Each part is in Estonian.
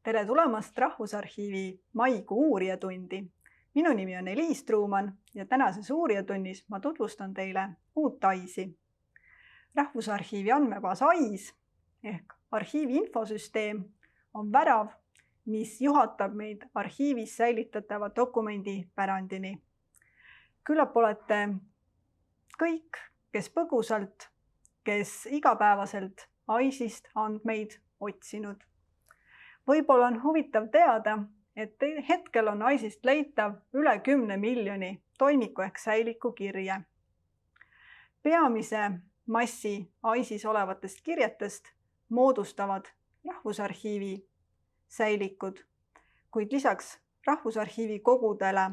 Tere tulemast Rahvusarhiivi maikuu uurijatundi. Minu nimi on Eliis Truuman ja tänases uurijatunnis ma tutvustan teile uut AIS-i. Rahvusarhiivi andmebaas AIS ehk arhiivi infosüsteem on värav, mis juhatab meid arhiivis säilitatava dokumendi pärandini. Küllap olete kõik, kes põgusalt, kes igapäevaselt AIS-ist andmeid otsinud. Võib-olla on huvitav teada, et hetkel on AIS-ist leitav üle 10 miljoni toimiku ehk säiliku kirje. Peamise massi AIS-is olevatest kirjetest moodustavad Rahvusarhiivi säilikud, kuid lisaks Rahvusarhiivi kogudele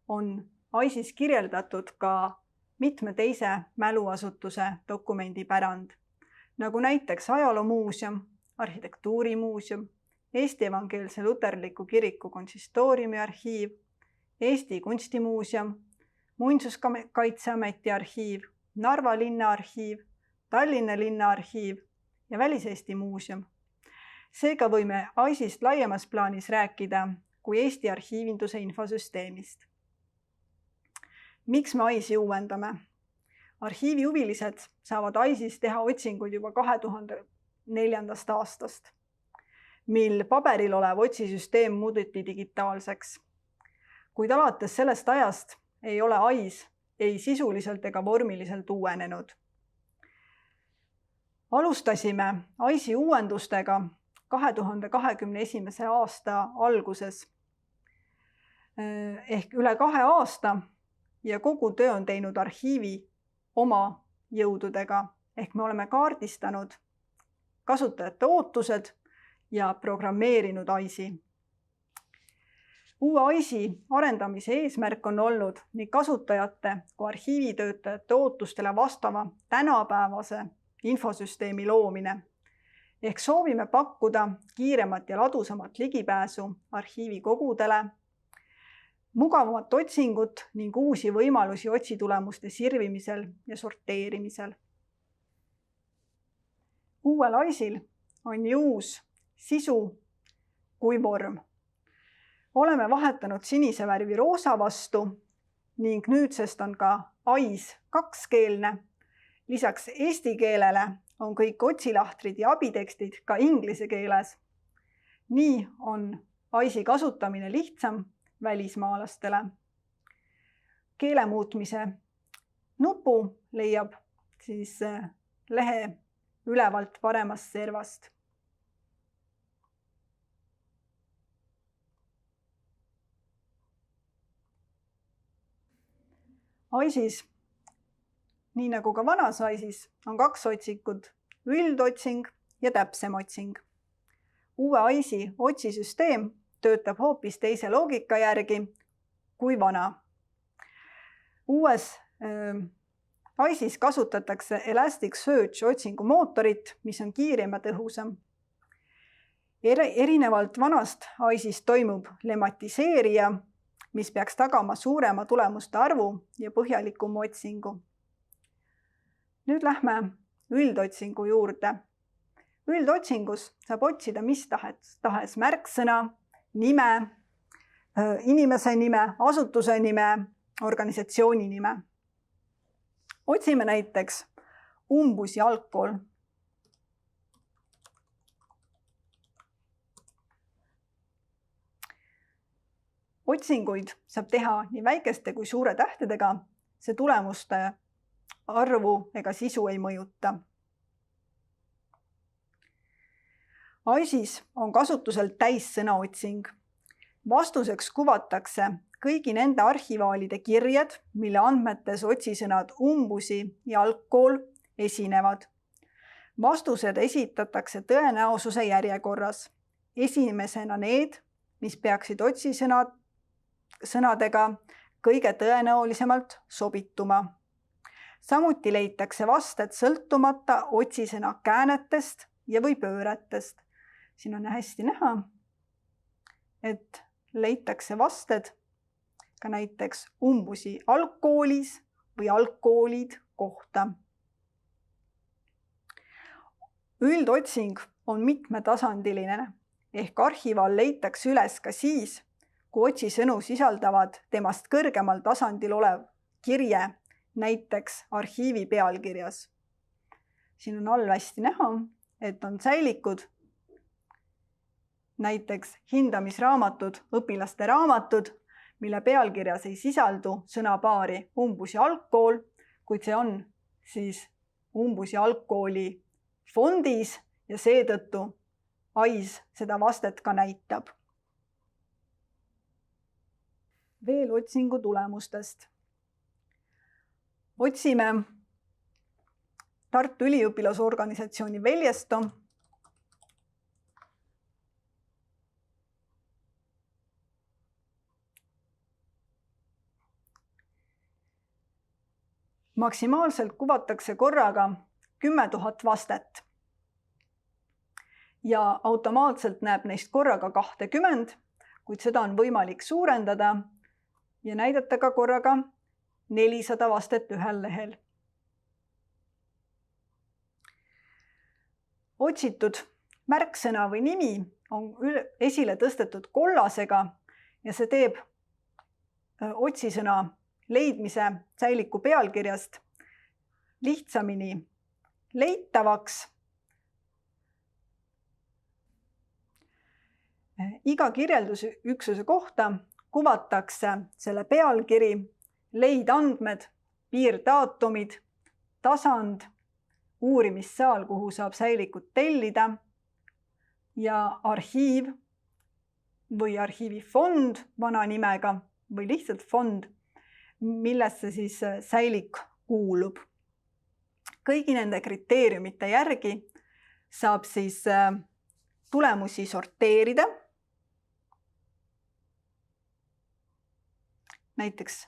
on AIS-is kirjeldatud ka mitme teise mäluasutuse dokumendipärand, nagu näiteks Ajaloomuuseum, Arhitektuurimuuseum, Eesti Evangeelse Luterliku Kiriku konsistooriumi arhiiv, Eesti Kunstimuuseum, Muinsuskaitseameti arhiiv, Narva linnaarhiiv, Tallinna linnaarhiiv ja Väliseesti muuseum. Seega võime AIS-ist laiemas plaanis rääkida kui Eesti arhiivinduse infosüsteemist. Miks me AIS-i uuendame? Arhiivi huvilised saavad AIS-is teha otsinguid juba 2004. aastast, mil paberil olev otsisüsteem muudeti digitaalseks. Kuid alates sellest ajast ei ole AIS ei sisuliselt ega vormiliselt uuenenud. Alustasime AIS-i uuendustega 2021. aasta alguses ehk üle 2 aasta ja kogu töö on teinud arhiivi oma jõududega ehk me oleme kaardistanud kasutajate ootused ja programmeerinud AIS-i. Uue AIS-i arendamise eesmärk on olnud nii kasutajate kui arhiivitöötajate ootustele vastava tänapäevase infosüsteemi loomine. Ehk soovime pakkuda kiiremat ja ladusamat ligipääsu arhiivi kogudele, mugavamat otsingut ning uusi võimalusi otsitulemuste sirvimisel ja sorteerimisel. Uuel AIS-il on nii uus sisu kui vorm. Oleme vahetanud sinise värvi roosa vastu ning nüüdsest on ka AIS kakskeelne. Lisaks eesti keelele on kõik otsilahtrid ja abitekstid ka inglise keeles. Nii on AIS-i kasutamine lihtsam välismaalastele. Keele muutmise nupu leiab siis lehe ülevalt paremast servast. AIS-is, nii nagu ka vanas AIS-is, on 2 otsikut, üldotsing ja täpsem otsing. Uue AIS-i otsisüsteem töötab hoopis teise loogika järgi kui vana. Uues AIS-is kasutatakse Elasticsearch otsingumootorit, mis on kiirem ja tõhusam. Erinevalt vanast AIS-ist toimub lemmatiseerija, mis peaks tagama suurema tulemuste arvu ja põhjalikuma otsingu. Nüüd lähme üldotsingu juurde. Üldotsingus saab otsida mis tahes märksõna, nime, inimese nime, asutuse nime, organisatsiooni nime. Otsime näiteks umbus ja algkool. Otsinguid saab teha nii väikeste kui suure tähtedega, see tulemuste arvu ega sisu ei mõjuta. AIS-is on kasutusel täissõnaotsing. Vastuseks kuvatakse kõigi nende arhivaalide kirjed, mille andmetes otsisõnad umbusi ja algkool esinevad. Vastused esitatakse tõenäosuse järjekorras. Esimesena need, mis peaksid otsisõnadega kõige tõenäolisemalt sobituma. Samuti leitakse vasted sõltumata otsisõna käänetest ja või pööretest. Siin on hästi näha, et leitakse vasted ka näiteks umbusi algkoolis või algkoolid kohta. Üldotsing on mitmetasandiline ehk arhivaal leitakse üles ka siis, kui otsisõnu sisaldavad temast kõrgemal tasandil olev kirje, näiteks arhiivi pealkirjas. Siin on all hästi näha, et on säilikud, näiteks hindamisraamatud, õpilaste raamatud, mille pealkirjas ei sisaldu sõnapaari umbus ja algkool, kuid see on siis umbus ja algkooli fondis ja seetõttu AIS seda vastet ka näitab. Veel otsingu tulemustest. Otsime Tartu Üliõpilasorganisatsiooni Veljesto. Maksimaalselt kuvatakse korraga 10 000 vastet ja automaatselt näeb neist korraga 20, kuid seda on võimalik suurendada ja näidata ka korraga 400 vastet ühel lehel. Otsitud märksõna või nimi on esile tõstetud kollasega ja see teeb otsisõna leidmise säiliku pealkirjast lihtsamini leitavaks. Iga kirjeldusüksuse kohta kuvatakse selle pealkiri, leidandmed, piirdaatumid, tasand, uurimissaal, kuhu saab säilikut tellida ja arhiiv või arhiivifond vana nimega või lihtsalt fond, millesse siis säilik kuulub. Kõigi nende kriteeriumite järgi saab siis tulemusi sorteerida. Näiteks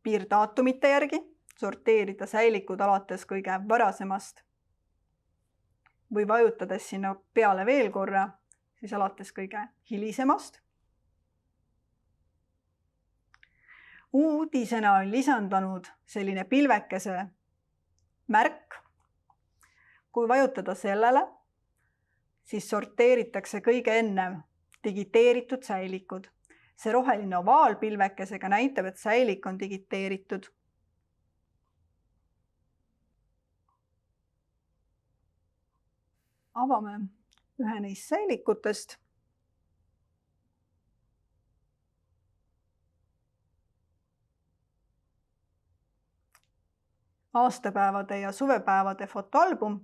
piirdaatumite järgi sorteerida säilikud alates kõige varasemast või vajutades sinna peale veel korra, siis alates kõige hilisemast. Uudisena on lisandunud selline pilvekese märk. Kui vajutada sellele, siis sorteeritakse kõige enne digiteeritud säilikud. See roheline ovaalpilvekesega näitab, et säilik on digiteeritud. Avame ühe neist säilikutest. Aastapäevade ja suvepäevade fotoalbum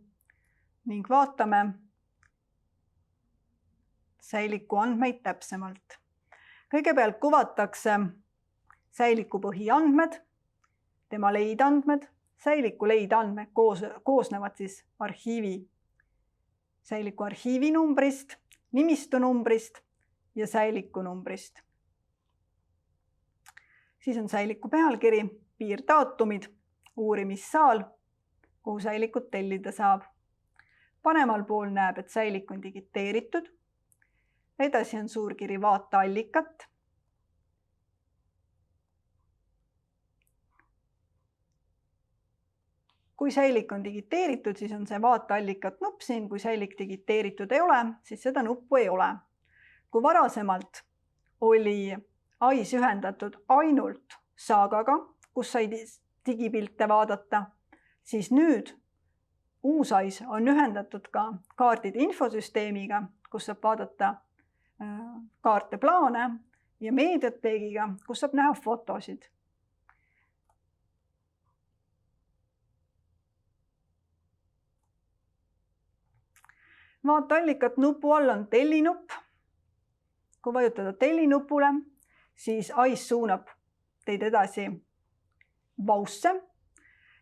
ning vaatame säiliku andmeid täpsemalt. Kõigepealt kuvatakse säiliku põhiandmed, tema leidandmed, säiliku leidandmed koosnevad siis säiliku arhiivi numbrist, nimistu numbrist ja säiliku numbrist. Siis on säiliku pealkiri, piirdaatumid, uurimissaal, kuhu säilikut tellida saab. Panemal pool näeb, et säilik on digiteeritud. Edasi on suurkiri vaateallikat. Kui säilik on digiteeritud, siis on see vaateallikat nupp siin. Kui säilik digiteeritud ei ole, siis seda nuppu ei ole. Kui varasemalt oli AIS ühendatud ainult Saagaga, kus sai digipilte vaadata, siis nüüd uus AIS on ühendatud ka kaardide infosüsteemiga, kus saab vaadata kaarte, plaane ja meediateegiga, kus saab näha fotosid. Vaateallikat nupu all on tellinupp. Kui vajutada tellinupule, siis AIS suunab teid edasi Vausse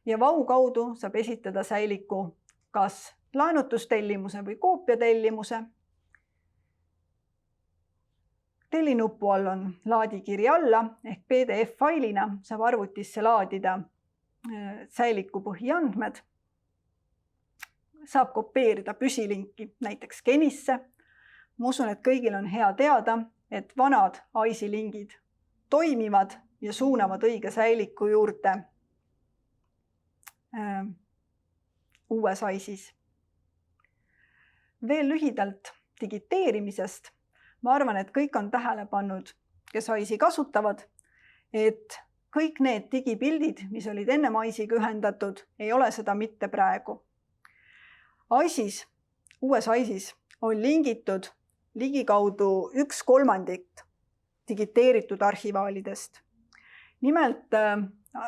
ja Vau kaudu saab esitada säiliku kas laenutustellimuse või koopiatellimuse. Tellinupu all on laadikiri alla ehk PDF-failina saab arvutisse laadida säiliku põhiandmed. Saab kopeerida püsilinki näiteks Genisse. Ma usun, et kõigil on hea teada, et vanad AIS-i lingid toimivad ja suunavad õige säiliku juurde uues AIS-is. Veel lühidalt digiteerimisest. Ma arvan, et kõik on tähele pannud, kes AIS-i kasutavad, et kõik need digipildid, mis olid enne AIS-iga ühendatud, ei ole seda mitte praegu. AIS-is, uues AIS-is on lingitud ligikaudu 1/3 digiteeritud arhivaalidest. Nimelt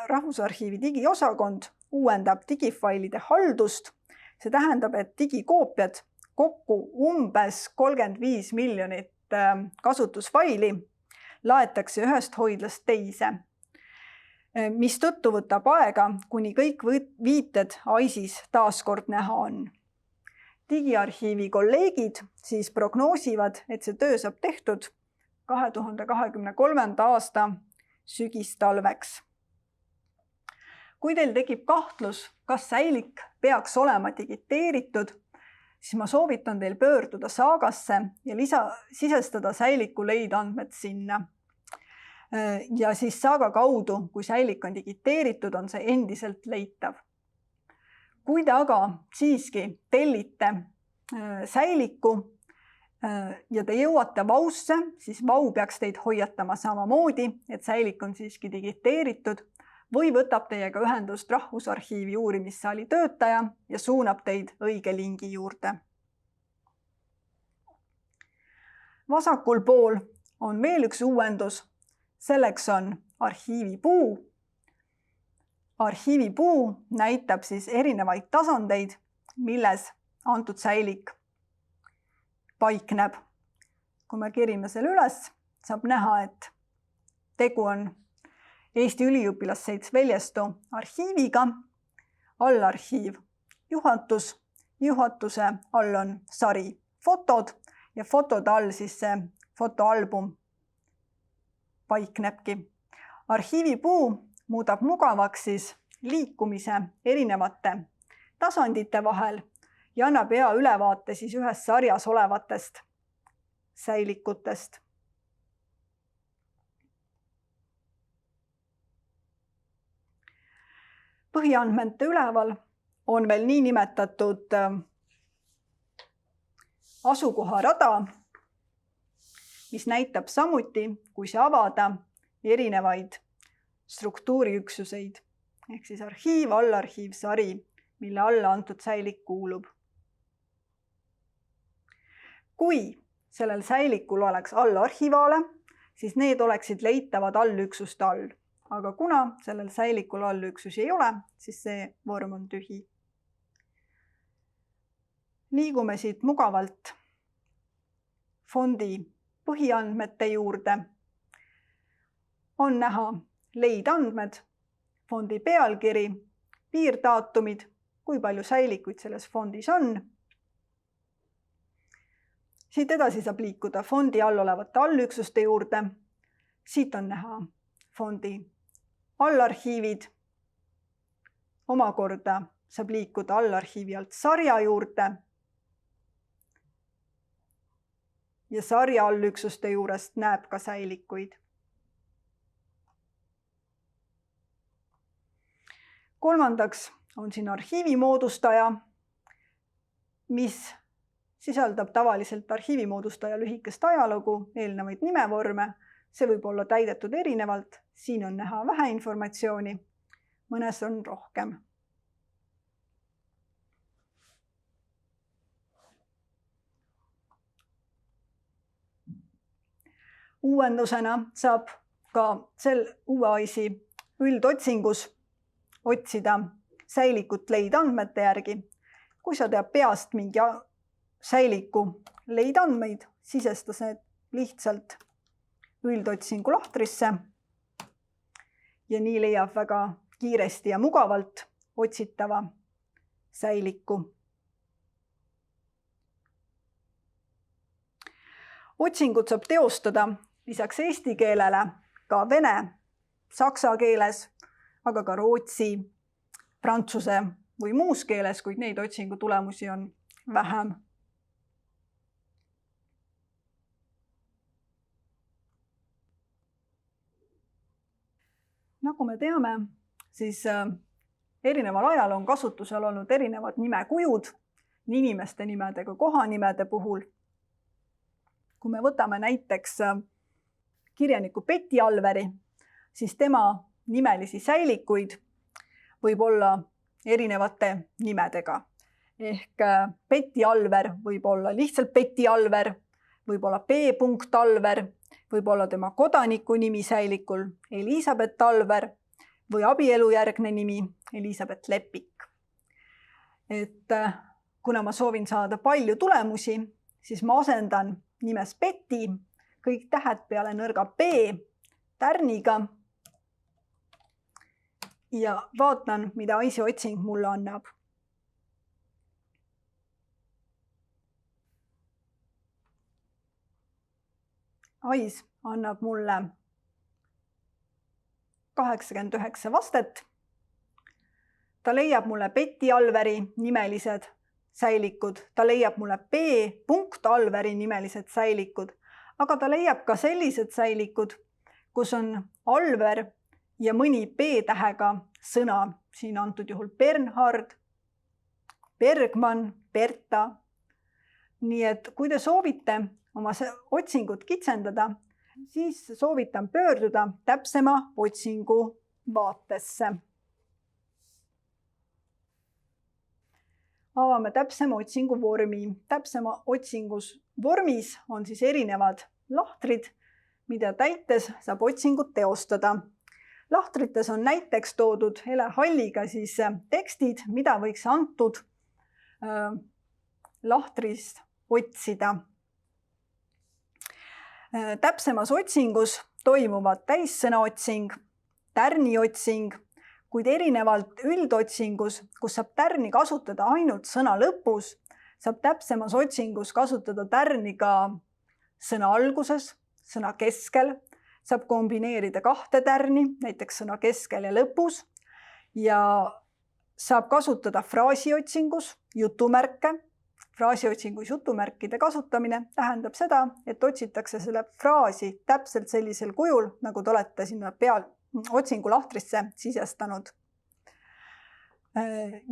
Rahvusarhiivi digiosakond uuendab digifailide haldust. See tähendab, et digikoopiad kokku umbes 35 miljonit kasutusfaili laetakse ühest hoidlast teise, mistõttu võtab aega, kuni kõik viited AIS-is taaskord näha on. Digiarhiivi kolleegid siis prognoosivad, et see töö saab tehtud 2023. aasta sügistalveks. Kui teil tekib kahtlus, kas säilik peaks olema digiteeritud, siis ma soovitan teil pöörduda Saagasse ja sisestada säiliku leidandmed sinna. Ja siis Saaga kaudu, kui säilik on digiteeritud, on see endiselt leitav. Kui te aga siiski tellite säiliku ja te jõuate VAU-sse, siis VAU peaks teid hoiatama samamoodi, et säilik on siiski digiteeritud, või võtab teiega ühendust Rahvusarhiivi uurimissaali töötaja ja suunab teid õige lingi juurde. Vasakul pool on veel üks uuendus, selleks on arhiivipuu. Arhiivipuu näitab siis erinevaid tasandeid, milles antud säilik paikneb. Kui me kerime selle üles, saab näha, et tegu on Eesti Üliõpilasselts Veljestu arhiiviga, allarhiiv juhatus, juhatuse all on sari fotod ja fotode all siis see fotoalbum paiknebki. Arhiivipuu muudab mugavaks siis liikumise erinevate tasandite vahel ja annab hea ülevaate siis ühes sarjas olevatest säilikutest. Põhiandmete üleval on veel niinimetatud asukoharada, mis näitab samuti, kui see avada, erinevaid struktuuriüksuseid, ehk siis arhiiv, allarhiiv, sari, mille alla antud säilik kuulub. Kui sellel säilikul oleks allarhivaale, siis need oleksid leitavad allüksuste all. Aga kuna sellel säilikul allüksusi ei ole, siis see vorm on tühi. Liigume siit mugavalt fondi põhiandmete juurde. On näha leidandmed, fondi pealkiri, piirdaatumid, kui palju säilikuid selles fondis on. Siit edasi saab liikuda fondi all olevate allüksuste juurde. Siit on näha fondi allarhiivid. Omakorda saab liikuda allarhiivi alt sarja juurde. Ja sarja allüksuste juurest näeb ka säilikuid. Kolmandaks on siin arhiivi moodustaja, mis sisaldab tavaliselt arhiivi moodustaja lühikest ajalugu, eelnevaid nimevorme. See võib olla täidetud erinevalt. Siin on näha vähe informatsiooni, mõnes on rohkem. Uuendusena saab ka uue AIS-i üldotsingus otsida säilikut leidandmete järgi. Kui sa tead peast mingi säiliku leidandmeid, sisesta see lihtsalt üldotsingu lahtrisse ja nii leiab väga kiiresti ja mugavalt otsitava säiliku. Otsingut saab teostada lisaks eesti keelele ka vene, saksa keeles, aga ka rootsi, prantsuse või muus keeles, kuid neid otsingu tulemusi on vähem. Nagu me teame, siis erineval ajal on kasutusel olnud erinevad nimekujud nii inimeste nimedega kohanimede puhul. kui me võtame näiteks kirjaniku Betty Alveri, siis tema nimelisi säilikuid võib olla erinevate nimedega. Ehk Betty Alver võib olla lihtsalt Betty Alver, võib olla B. Alver, võib olla tema kodaniku nimi säilikul Elisabeth Alver või abielujärgne nimi Elisabeth Lepik. Et kuna ma soovin saada palju tulemusi, siis ma asendan nimes Betty kõik tähed peale nõrga B tärniga ja vaatan, mida ICE otsing mulle annab. ICE annab mulle 89 vastet. Ta leiab mulle Betty Alveri nimelised säilikud, ta leiab mulle B. Alveri nimelised säilikud, aga ta leiab ka sellised säilikud, kus on Alver ja mõni B-tähega sõna, siin antud juhul Bernhard, Bergman, Berta. Nii et kui te soovite oma otsingut kitsendada, siis soovitan pöörduda täpsema otsingu vaatesse. Avame täpsema otsingu vormi. Täpsema otsingus vormis on siis erinevad lahtrid, mida täites saab otsingut teostada. Lahtrites on näiteks toodud helehalliga siis tekstid, mida võiks antud lahtrist otsida. Täpsemas otsingus toimuvad täissõnaotsing, tärniotsing, kuid erinevalt üldotsingus, kus saab tärni kasutada ainult sõna lõpus, saab täpsemas otsingus kasutada tärni ka sõna alguses, sõna keskel, saab kombineerida kahte tärni, näiteks sõna keskel ja lõpus, ja saab kasutada fraasiotsingus jutumärke. Fraasiotsingus jutumärkide kasutamine tähendab seda, et otsitakse selle fraasi täpselt sellisel kujul, nagu te olete sinna otsingu lahtrisse sisestanud.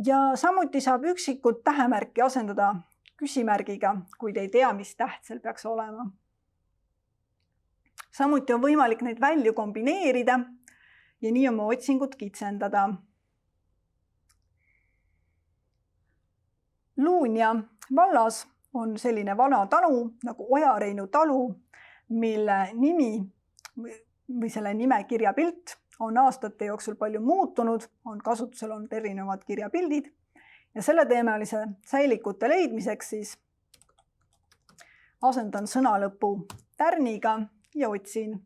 Ja samuti saab üksikut tähemärki asendada küsimärgiga, kui te ei tea, mis täht seal peaks olema. Samuti on võimalik neid välju kombineerida ja nii oma otsingut kitsendada. Luunja vallas on selline vana talu nagu Oja-Reinu talu, mille nimi või selle nime kirjapilt on aastate jooksul palju muutunud, on kasutusel olnud erinevad kirjapildid ja selle teemalise säilikute leidmiseks siis asendan sõnalõpu tärniga ja otsin.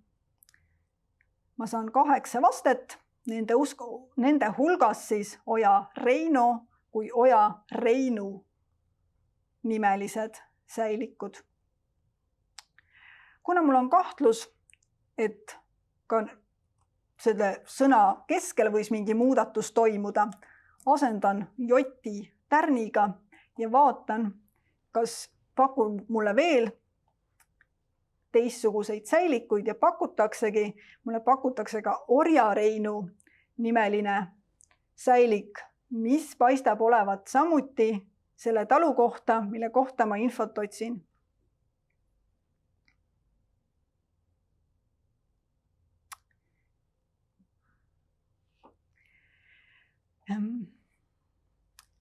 Ma saan 8 vastet, nende hulgas siis Oja-Reino kui Oja-Reinu nimelised säilikud. Kuna mul on kahtlus, et ka selle sõna keskel võis mingi muudatus toimuda, asendan joti tärniga ja vaatan, kas pakun mulle veel teistsuguseid säilikuid ja mulle pakutakse ka Orja-Reinu nimeline säilik, mis paistab olevat samuti selle talu kohta, mille kohta ma infot otsin.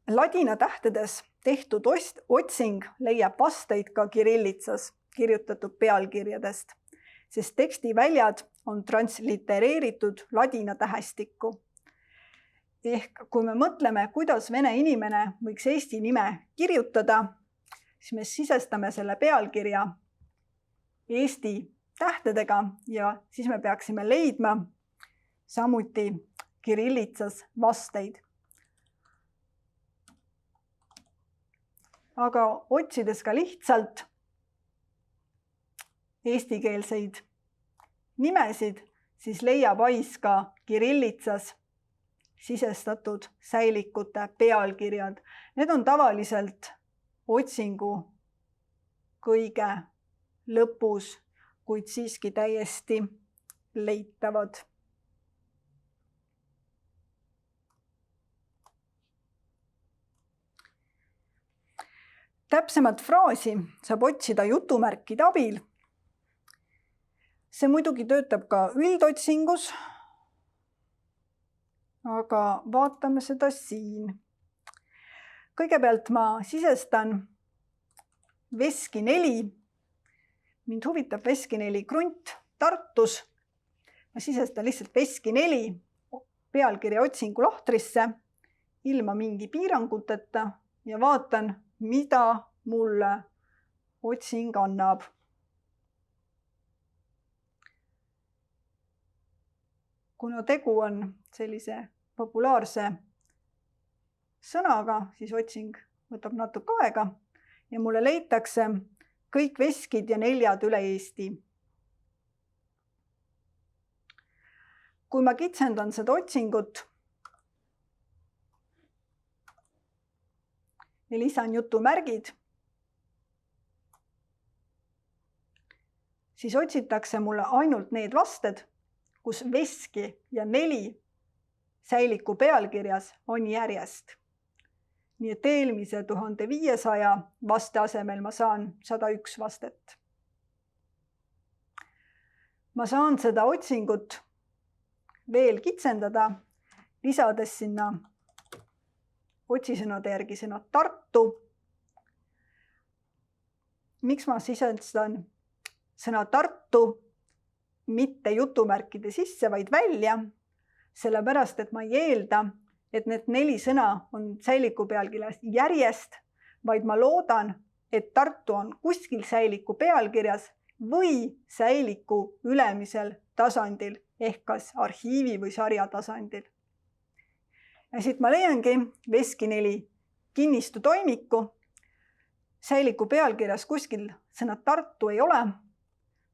Ladina tähtedes tehtud otsing leiab vasteid ka kirillitsas kirjutatud pealkirjadest, sest tekstiväljad on translitereeritud ladina tähestikku. Ehk kui me mõtleme, kuidas vene inimene võiks eesti nime kirjutada, siis me sisestame selle pealkirja eesti tähtedega ja siis me peaksime leidma samuti kirillitsas vasteid. Aga otsides ka lihtsalt eestikeelseid nimesid, siis leiab ICE ka kirillitsas sisestatud säilikute pealkirjad. Need on tavaliselt otsingu kõige lõpus, kuid siiski täiesti leitavad. Täpsemat fraasi saab otsida jutumärkide abil See muidugi töötab ka üldotsingus, aga vaatame seda siin. Kõigepealt ma sisestan Veski 4. Mind huvitab Veski 4 krunt Tartus. Ma sisestan lihtsalt Veski 4 pealkirja otsingu lahtrisse ilma mingi piiranguteta ja vaatan, mida mulle otsing annab. Kuna tegu on sellise populaarse sõnaga, siis otsing võtab natuke aega ja mulle leitakse kõik veskid ja neljad üle Eesti. Kui ma kitsendan seda otsingut ja lisan jutumärgid, siis otsitakse mulle ainult need vasted, kus veski ja 4 säiliku pealkirjas on järjest. Nii et eelmise 1500 vaste asemel ma saan 101 vastet. Ma saan seda otsingut veel kitsendada, lisades sinna otsisõnade järgi sõna Tartu. Miks ma sisestan sõna Tartu mitte jutumärkide sisse, vaid välja? Sellepärast, et ma ei eelda, et need 4 sõna on säiliku pealkirjas järjest, vaid ma loodan, et Tartu on kuskil säiliku pealkirjas või säiliku ülemisel tasandil ehk kas arhiivi või sarja tasandil. Ja siit ma leiangi Veski 4 kinnistu toimiku. Säiliku pealkirjas kuskil sõna Tartu ei ole,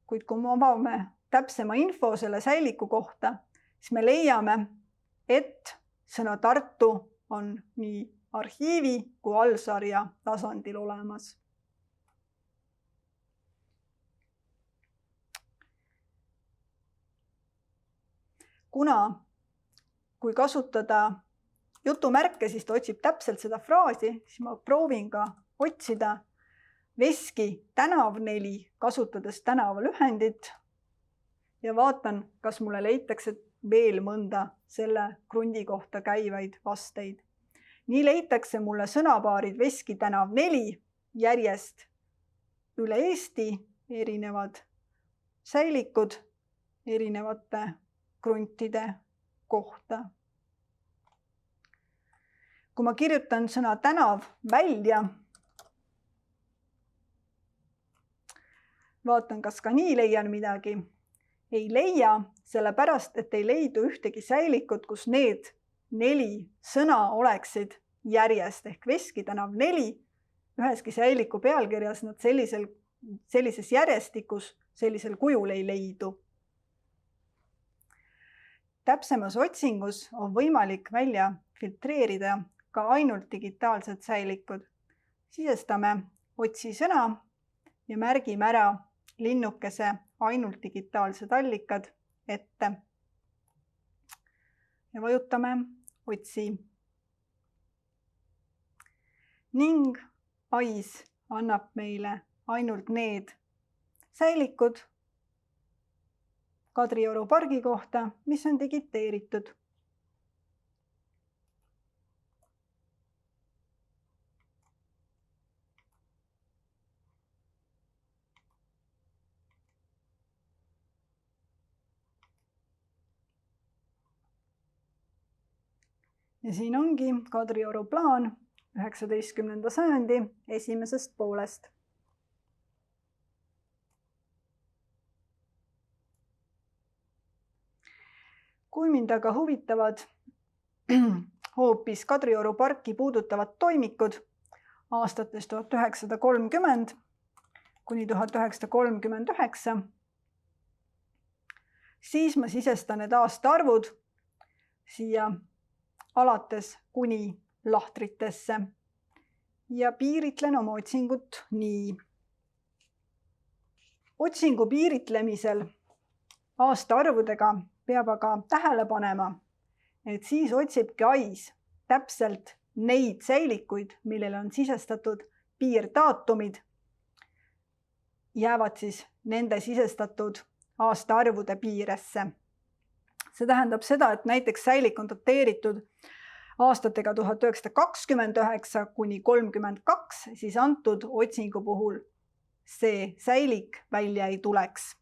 kuid kui me avame täpsema info selle säiliku kohta, siis me leiame, et sõna Tartu on nii arhiivi kui allsarja tasandil olemas. Kuna kui kasutada jutumärke, siis ta otsib täpselt seda fraasi, siis ma proovin ka otsida Veski tänav 4, kasutades tänavalühendit ja vaatan, kas mulle leitakse veel mõnda selle krundi kohta käivaid vasteid. Nii leitakse mulle sõnapaarid Veski tänav 4 järjest üle Eesti, erinevad säilikud erinevate kruntide kohta. Kui ma kirjutan sõna tänav välja, vaatan, kas ka nii leian midagi. Ei leia, sellepärast, et ei leidu ühtegi säilikut, kus need 4 sõna oleksid järjest ehk Veski tänav 4. Üheski säiliku pealkirjas nad sellises järjestikus, sellisel kujul ei leidu. Täpsemas otsingus on võimalik välja filtreerida ka ainult digitaalsed säilikud. Sisestame otsisõna ja märgime ära linnukese ainult digitaalsed allikad ette. Ja vajutame otsi. Ning AIS annab meile ainult need säilikud Kadrioru pargi kohta, mis on digiteeritud. Ja siin ongi Kadrioru plaan 19. sajandi esimesest poolest. Kui mind aga huvitavad hoopis Kadrioru parki puudutavad toimikud aastates 1930 kuni 1939, siis ma sisestan need aastaarvud siia alates kuni lahtritesse ja piiritlen oma otsingut nii. Otsingu piiritlemisel aastaarvudega peab aga tähele panema, et siis otsibki AIS täpselt neid säilikuid, millele on sisestatud piirdaatumid, jäävad siis nende sisestatud aastaarvude piiresse. See tähendab seda, et näiteks säilik on dateeritud aastatega 1929 kuni 32, siis antud otsingu puhul see säilik välja ei tuleks.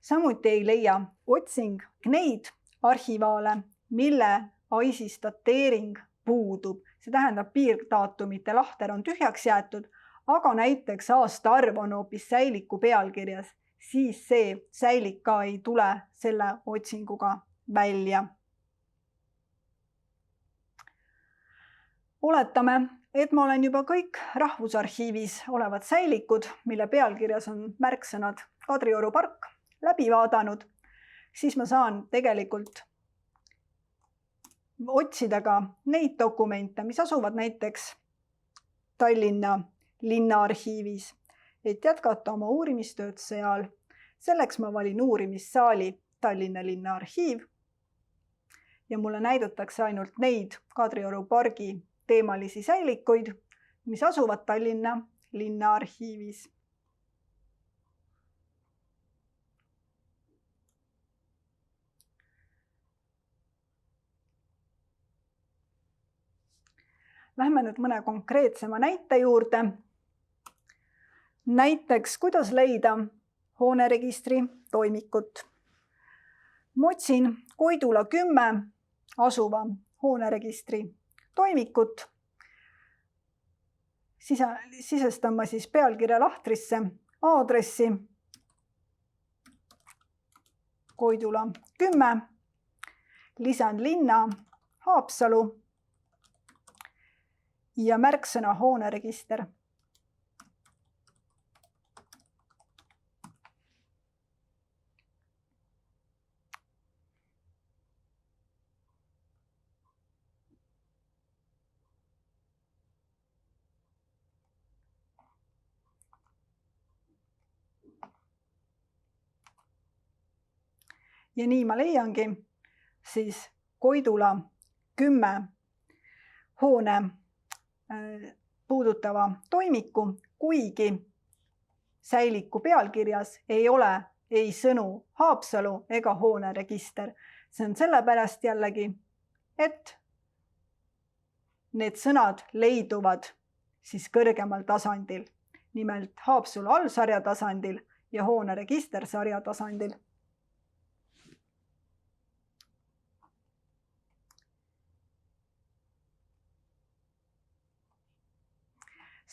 Samuti ei leia otsing neid arhivaale, mille AIS-is dateering puudub. See tähendab, piirdaatumite lahter on tühjaks jäetud, aga näiteks aastaarv on hoopis säiliku pealkirjas, siis see säilik ka ei tule selle otsinguga välja. Oletame, et ma olen juba kõik Rahvusarhiivis olevad säilikud, mille pealkirjas on märksõnad Kadrioru park, läbi vaadanud, siis ma saan tegelikult otsida ka neid dokumente, mis asuvad näiteks Tallinna linnaarhiivis, et jätkata oma uurimistööd seal. Selleks ma valin uurimissaali Tallinna linnaarhiiv ja mulle näidatakse ainult neid Kadrioru pargi teemalisi säilikuid, mis asuvad Tallinna linnaarhiivis. Lähme nüüd mõne konkreetsema näite juurde. Näiteks, kuidas leida hooneregistri toimikut. Ma otsin Koidula 10 asuva hooneregistri toimikut. Sisestan ma siis pealkirja lahtrisse aadressi Koidula 10, lisan linna Haapsalu ja märksõna hooneregister. Ja nii ma leiangi siis Koidula 10 hoone puudutava toimiku, kuigi säiliku pealkirjas ei ole ei sõnu Haapsalu ega hooneregister. See on sellepärast jällegi, et need sõnad leiduvad siis kõrgemal tasandil, nimelt Haapsalu allsarja tasandil ja hooneregister sarja tasandil.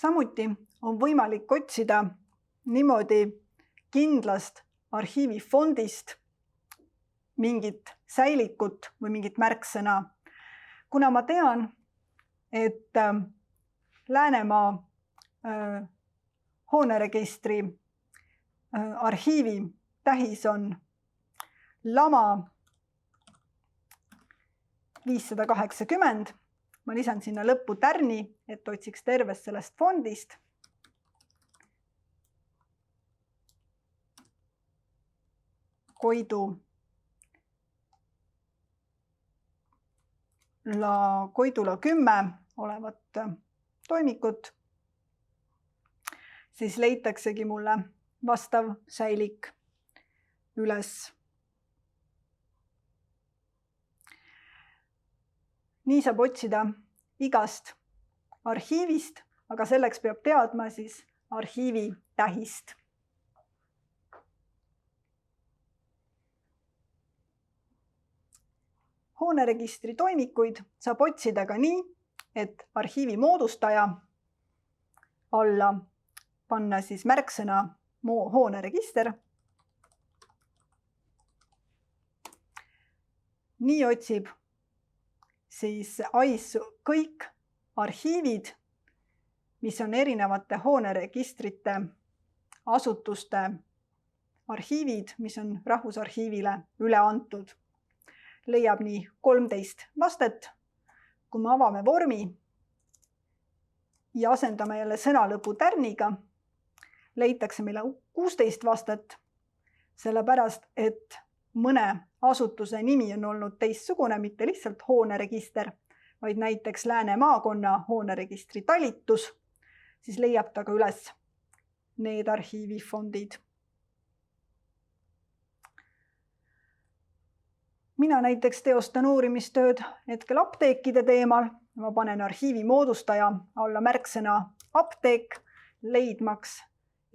Samuti on võimalik otsida niimoodi kindlast arhiivifondist mingit säilikut või mingit märksõna. Kuna ma tean, et Läänemaa hooneregistri arhiivi tähis on lama 580, ma lisan sinna lõppu tärni, et otsiks tervest sellest fondist. Koidula 10 olevat toimikut, siis leitaksegi mulle vastav säilik üles. Nii saab otsida igast arhiivist, aga selleks peab teadma siis arhiivi tähist. Hooneregistri toimikuid saab otsida ka nii, et arhiivi moodustaja alla panna siis märksõna hooneregister. Nii otsib siis AIS kõik arhiivid, mis on erinevate hooneregistrite asutuste arhiivid, mis on Rahvusarhiivile üle antud. Leiab nii 13 vastet. Kui me avame vormi ja asendame jälle sõna lõpu tärniga, leitakse meile 16 vastet, sellepärast et mõne asutuse nimi on olnud teistsugune, mitte lihtsalt hooneregister, vaid näiteks Lääne maakonna hooneregistri talitus, siis leiab ta ka üles need arhiivifondid. Mina näiteks teostan uurimistööd hetkel apteekide teemal. Ma panen arhiivi moodustaja alla märksõna apteek, leidmaks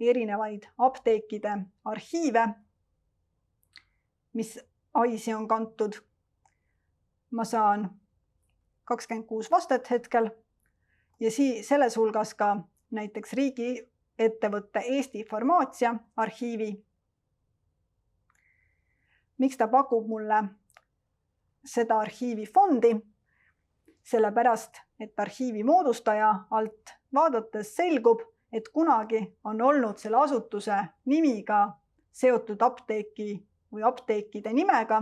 erinevaid apteekide arhiive, mis AIS-i on kantud. Ma saan 26 vastet hetkel ja selles hulgas ka näiteks riigiettevõtte Eesti Farmaatsia arhiivi. Miks ta pakub mulle seda arhiivifondi? Sellepärast, et arhiivi moodustaja alt vaadates selgub, et kunagi on olnud selle asutuse nimiga seotud apteeki või apteekide nimega.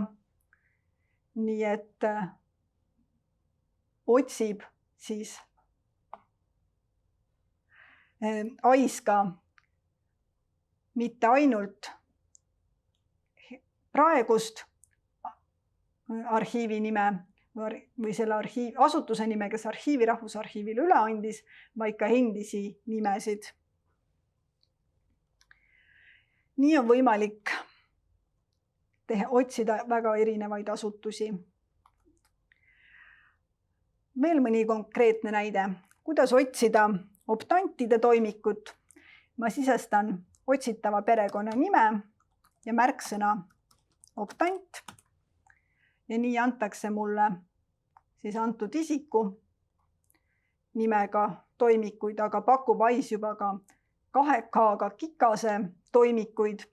Nii et otsib siis AIS ka mitte ainult praegust arhiivi nime või selle asutuse nime, kes arhiivi Rahvusarhiivile üle andis, vaid ka endisi nimesid. Nii on võimalik otsida väga erinevaid asutusi. Veel mõni konkreetne näide, kuidas otsida optantide toimikut. Ma sisestan otsitava perekonna nime ja märksõna optant ja nii antakse mulle siis antud isiku nimega toimikuid, aga pakub AIS juba ka 2K-ga Kikase toimikuid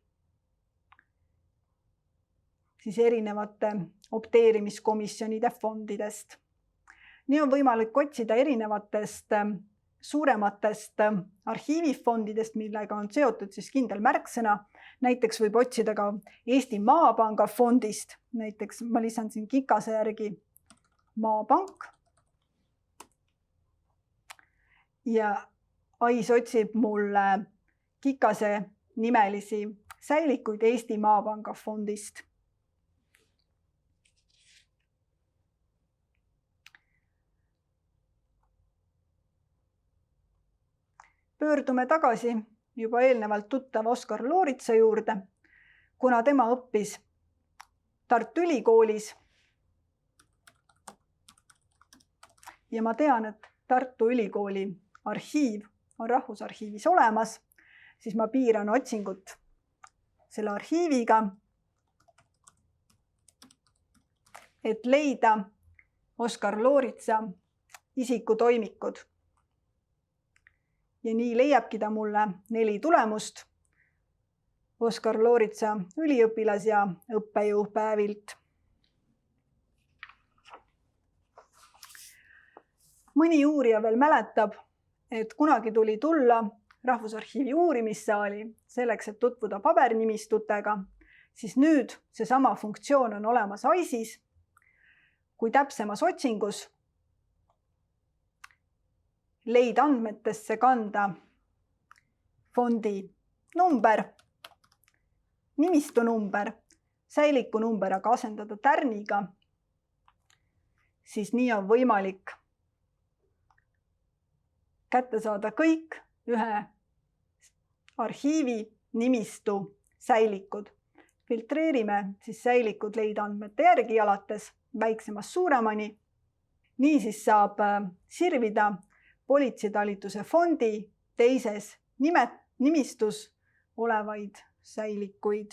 siis erinevate opteerimiskomisjonide fondidest. Nii on võimalik otsida erinevatest suurematest arhiivifondidest, millega on seotud siis kindel märksõna. Näiteks võib otsida ka Eesti Maapanga fondist. Näiteks ma lisan siin Kikase järgi Maapank. Ja AIS otsib mulle Kikase nimelisi säilikuid Eesti Maapanga fondist. Pöördume tagasi juba eelnevalt tuttava Oskar Looritsa juurde, kuna tema õppis Tartu Ülikoolis. Ja ma tean, et Tartu Ülikooli arhiiv on Rahvusarhiivis olemas, siis ma piiran otsingut selle arhiiviga, et leida Oskar Looritsa isikutoimikud. Ja nii leiabki ta mulle 4 tulemust Oskar Looritsa üliõpilas- ja õppejõupäevilt. Mõni uurija veel mäletab, et kunagi tuli tulla Rahvusarhiivi uurimissaali selleks, et tutvuda pabernimistutega, siis nüüd seesama funktsioon on olemas AIS-is, kui täpsemas otsingus leid andmetesse kanda fondi number, nimistu number, säiliku number aga asendada tärniga, siis nii on võimalik kätte saada kõik ühe arhiivi nimistu säilikud. Filtreerime siis säilikud leidandmete järgi alates väiksemast suuremani. Nii siis saab sirvida politseitalituse fondi teises nimistus olevaid säilikuid.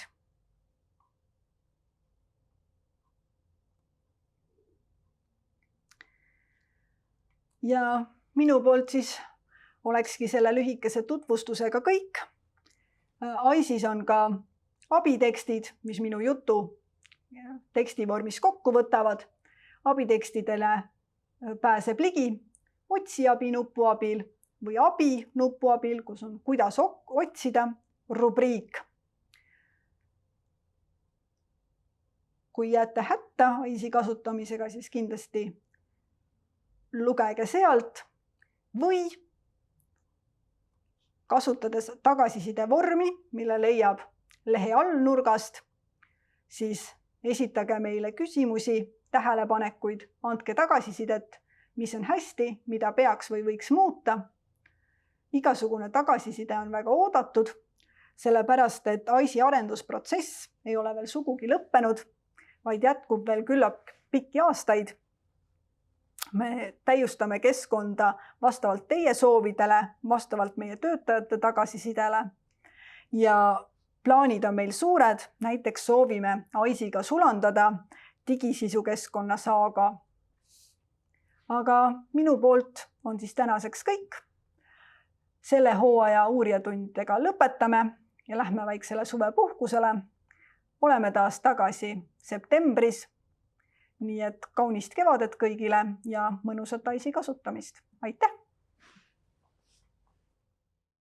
Ja minu poolt siis olekski selle lühikese tutvustusega kõik. AIS-is on ka abitekstid, mis minu jutu tekstivormis kokku võtavad. Abitekstidele pääseb ligi otsiabi nupu abil või abi nupu abil, kus on kuidas otsida rubriik. Kui jääte hätta AIS-i kasutamisega, siis kindlasti lugege sealt või kasutades tagasiside vormi, mille leiab lehe allnurgast, siis esitage meile küsimusi, tähelepanekuid, andke tagasisidet, mis on hästi, mida peaks või võiks muuta. Igasugune tagasiside on väga oodatud, sellepärast et AIS-i arendusprotsess ei ole veel sugugi lõppenud. vaid jätkub veel küllap pikki aastaid. Me täiustame keskkonda vastavalt teie soovidele, vastavalt meie töötajate tagasisidele ja plaanid on meil suured, näiteks soovime AIS-iga sulandada digisisukeskkonna saaga. Aga minu poolt on siis tänaseks kõik. Selle hooaja uurijatundidega lõpetame ja lähme väiksele suvepuhkusele. Oleme taas tagasi septembris. Nii et kaunist kevadet kõigile ja mõnusat AIS-i kasutamist. Aitäh!